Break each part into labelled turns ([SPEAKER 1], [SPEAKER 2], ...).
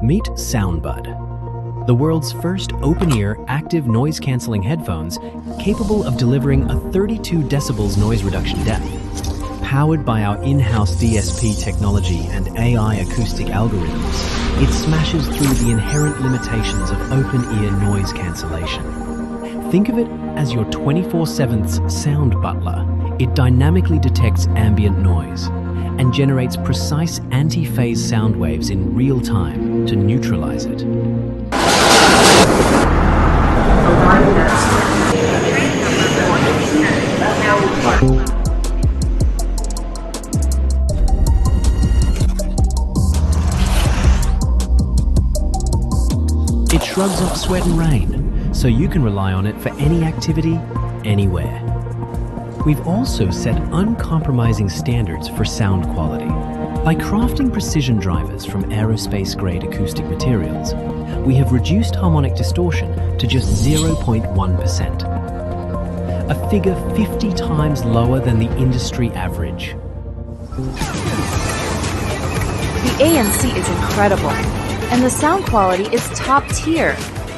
[SPEAKER 1] Meet Soundbud, the world's first open-ear active noise-canceling headphones capable of delivering a 32 decibels noise reduction depth. Powered by our in-house DSP technology and AI acoustic algorithms, it smashes through the inherent limitations of open-ear noise cancellation. Think of it as your 24/7 sound butler. It dynamically detects ambient noise and generates precise anti-phase sound waves in real time to neutralize it. It shrugs off sweat and rain, so you can rely on it for any activity, anywhere. We've also set uncompromising standards for sound quality. By crafting precision drivers from aerospace-grade acoustic materials, we have reduced harmonic distortion to just 0.1%, a figure 50 times lower than the industry average.
[SPEAKER 2] The ANC is incredible, and the sound quality is top tier.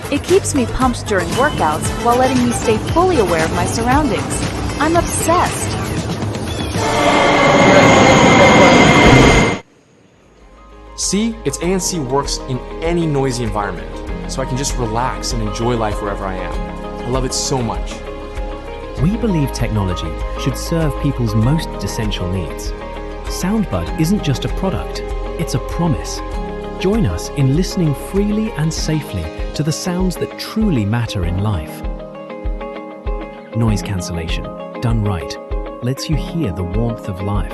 [SPEAKER 2] It keeps me pumped during workouts while letting me stay fully aware of my surroundings. I'm obsessed.
[SPEAKER 3] See, its ANC works in any noisy environment, so I can just relax and enjoy life wherever I am. I love it so much.
[SPEAKER 1] We believe technology should serve people's most essential needs. Soundbud isn't just a product, it's a promise. Join us in listening freely and safely to the sounds that truly matter in life. Noise cancellation, done right, lets you hear the warmth of life.